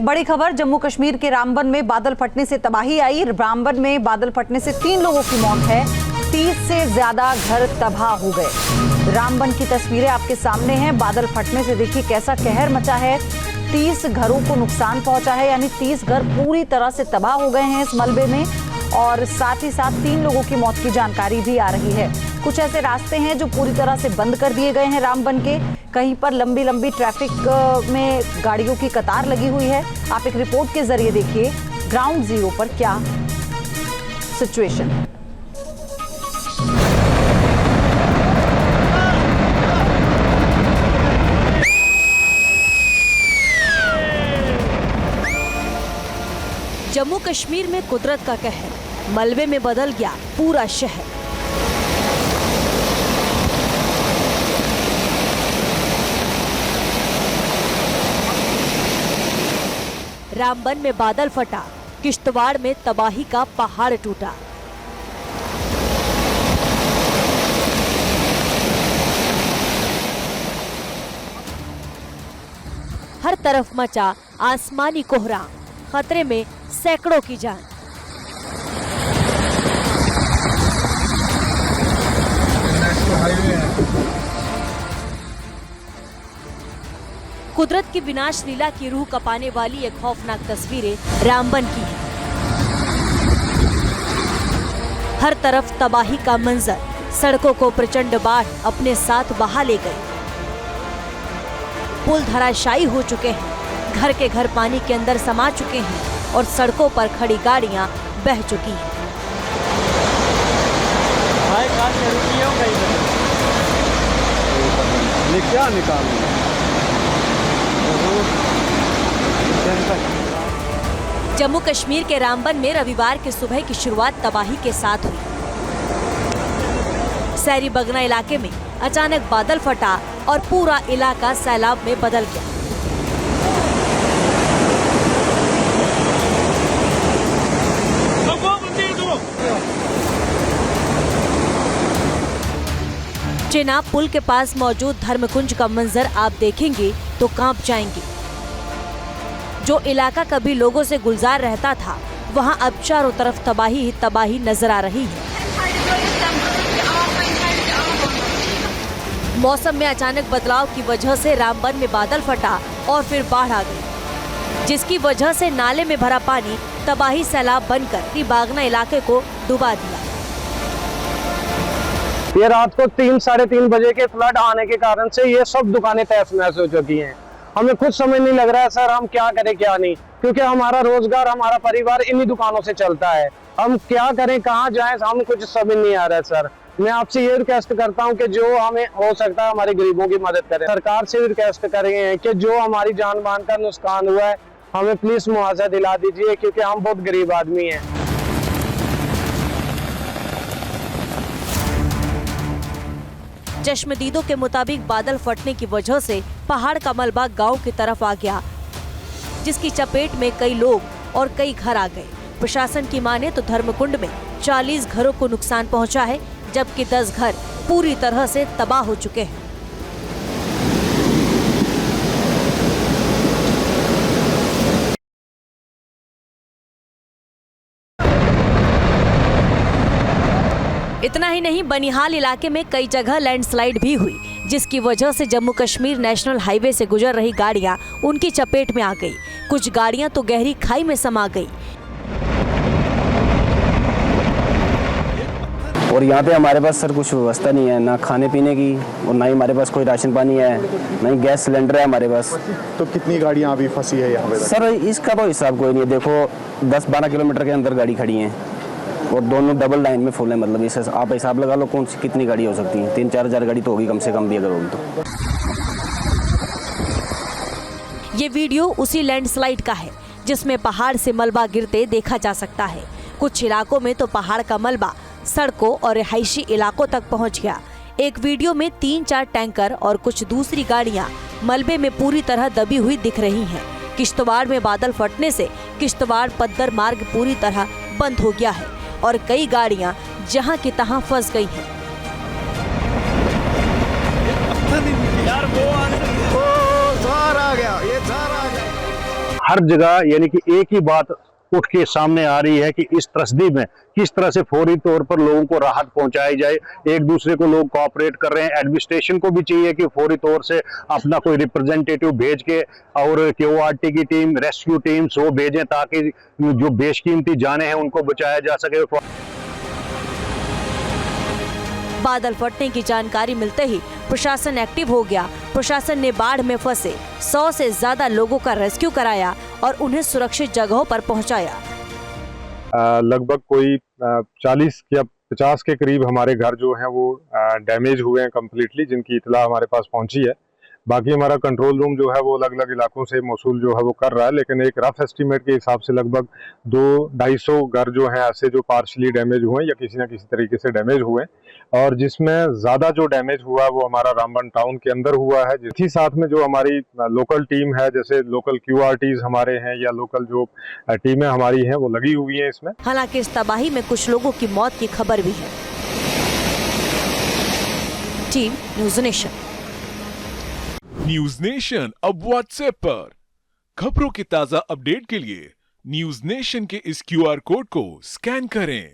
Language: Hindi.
एक बड़ी खबर, जम्मू कश्मीर के रामबन में बादल फटने से तबाही आई। रामबन में बादल फटने से 3 लोगों की मौत है, 30 से ज्यादा घर तबाह हो गए। रामबन की तस्वीरें आपके सामने हैं। बादल फटने से देखिए कैसा कहर मचा है। 30 घरों को नुकसान पहुंचा है, यानी 30 घर पूरी तरह से तबाह हो गए हैं इस मलबे में, और साथ ही साथ 3 लोगों की मौत की जानकारी भी आ रही है। कुछ ऐसे रास्ते हैं जो पूरी तरह से बंद कर दिए गए हैं रामबन के। कहीं पर लंबी लंबी ट्रैफिक में गाड़ियों की कतार लगी हुई है। आप एक रिपोर्ट के जरिए देखिए ग्राउंड जीरो पर क्या सिचुएशन है। जम्मू कश्मीर में कुदरत का कहर, मलबे में बदल गया पूरा शहर। रामबन में बादल फटा, किश्तवाड़ में तबाही का पहाड़ टूटा। हर तरफ मचा आसमानी कोहराम, खतरे में सैकड़ों की जान। कुदरत की विनाश लीला की रूह कपाने वाली ये खौफनाक तस्वीरें रामबन की हैं। हर तरफ तबाही का मंजर, सड़कों को प्रचंड बाढ़ अपने साथ बहा ले गई। पुल धराशायी हो चुके हैं, घर के घर पानी के अंदर समा चुके हैं और सड़कों पर खड़ी गाड़ियां बह चुकी हैं। क्या निकाल जम्मू कश्मीर के रामबन में रविवार की सुबह की शुरुआत तबाही के साथ हुई। सैरी बगना इलाके में अचानक बादल फटा और पूरा इलाका सैलाब में बदल गया। चेनाब पुल के पास मौजूद धर्मकुंज का मंजर आप देखेंगे तो कांप जाएंगे। जो इलाका कभी लोगों से गुलजार रहता था, वहां अब चारों तरफ तबाही ही तबाही नजर आ रही है। मौसम में अचानक बदलाव की वजह से रामबन में बादल फटा और फिर बाढ़ आ गई, जिसकी वजह से नाले में भरा पानी तबाही सैलाब बनकर बागना इलाके को डुबा दिया। ये रात को 3 साढ़े 3 बजे के फ्लड आने के कारण से ये सब दुकानें तहस नहस हो चुकी हैं। हमें खुद समझ नहीं लग रहा है सर, हम क्या करें क्या नहीं, क्योंकि हमारा रोजगार, हमारा परिवार इन्हीं दुकानों से चलता है। हम क्या करें, कहाँ जाएं, हम कुछ समझ नहीं आ रहा है सर। मैं आपसे ये रिक्वेस्ट करता हूँ कि जो हमें हो सकता है हमारे गरीबों की मदद करें। सरकार से भी रिक्वेस्ट करेंगे कि जो हमारी जान मान का नुकसान हुआ है हमें प्लीज मुआवजा दिला दीजिए, क्योंकि हम बहुत गरीब आदमी हैं। चश्मदीदों के मुताबिक बादल फटने की वजह से पहाड़ का मलबा गांव की तरफ आ गया, जिसकी चपेट में कई लोग और कई घर आ गए। प्रशासन की माने तो धर्मकुंड में 40 घरों को नुकसान पहुंचा है, जबकि 10 घर पूरी तरह से तबाह हो चुके हैं। इतना ही नहीं, बनिहाल इलाके में कई जगह लैंडस्लाइड भी हुई, जिसकी वजह से जम्मू कश्मीर नेशनल हाईवे से गुजर रही गाड़ियां उनकी चपेट में आ गई। कुछ गाड़ियां तो गहरी खाई में समा गई। और यहाँ पे हमारे पास सर कुछ व्यवस्था नहीं है, ना खाने पीने की और ना ही हमारे पास कोई राशन पानी है, ना ही गैस सिलेंडर है हमारे पास। तो कितनी गाड़ियाँ अभी फंसी है यहाँ पे सर? इसका तो हिसाब कोई नहीं है। देखो 10-12 किलोमीटर के अंदर गाड़ी खड़ी है और दोनों डबल लाइन में फुल है। मतलब इसे आप हिसाब लगा लो कौन सी कितनी गाड़ी हो सकती है। 3-4 हज़ार गाड़ी तो होगी कम से कम भी, अगर होगी तो। ये वीडियो उसी लैंडस्लाइड का है जिसमें पहाड़ से मलबा गिरते देखा जा सकता है। कुछ इलाकों में तो पहाड़ का मलबा सड़कों और रिहायशी इलाकों तक पहुंच गया। एक वीडियो में 3-4 टैंकर और कुछ दूसरी गाड़ियां मलबे में पूरी तरह दबी हुई दिख रही हैं। किश्तवाड़ में बादल फटने से किश्तवाड़ पद्दर मार्ग पूरी तरह बंद हो गया है और कई गाड़ियां जहां की तहां फंस गई हैं। हर जगह यानी कि एक ही बात उठ के सामने आ रही है कि इस त्रसदी में किस तरह से फौरी तौर पर लोगों को राहत पहुंचाई जाए। एक दूसरे को लोग कोऑपरेट कर रहे हैं, एडमिनिस्ट्रेशन को भी चाहिए कि फौरी तौर से अपना कोई रिप्रेजेंटेटिव भेज के और क्यूआरटी की टीम, रेस्क्यू टीम्स वो भेजें ताकि जो बेशकीमती जाने हैं उनको बचाया जा सके। बादल फटने की जानकारी मिलते ही प्रशासन एक्टिव हो गया। प्रशासन ने बाढ़ में फंसे 100 से ज्यादा लोगों का रेस्क्यू कराया और उन्हें सुरक्षित जगहों पर पहुंचाया। लगभग कोई 40 या 50 के करीब हमारे घर जो हैं वो डैमेज हुए हैं कम्प्लीटली, जिनकी इतला हमारे पास पहुंची है। बाकी हमारा कंट्रोल रूम जो है वो अलग अलग इलाकों से मौसूल जो है वो कर रहा है, लेकिन एक रफ एस्टीमेट के हिसाब से लगभग 200-250 घर जो हैं ऐसे जो पार्शली डैमेज हुए या किसी न किसी तरीके से डैमेज हुए, और जिसमें ज़्यादा जो डैमेज हुआ वो हमारा रामबन टाउन के अंदर हुआ है। इसी साथ में जो हमारी लोकल टीम है, जैसे लोकल क्यूआरटीज हमारे हैं या लोकल जो टीमें हमारी हैं वो लगी हुई हैं इसमें। हालांकि इस तबाही में कुछ लोगों की मौत की खबर भी है। Team news nation. News nation अब व्हाट्सएप पर खबरों के ताजा अपडेट के लिए न्यूज़ नेशन के इस क्यूआर कोड को स्कैन करें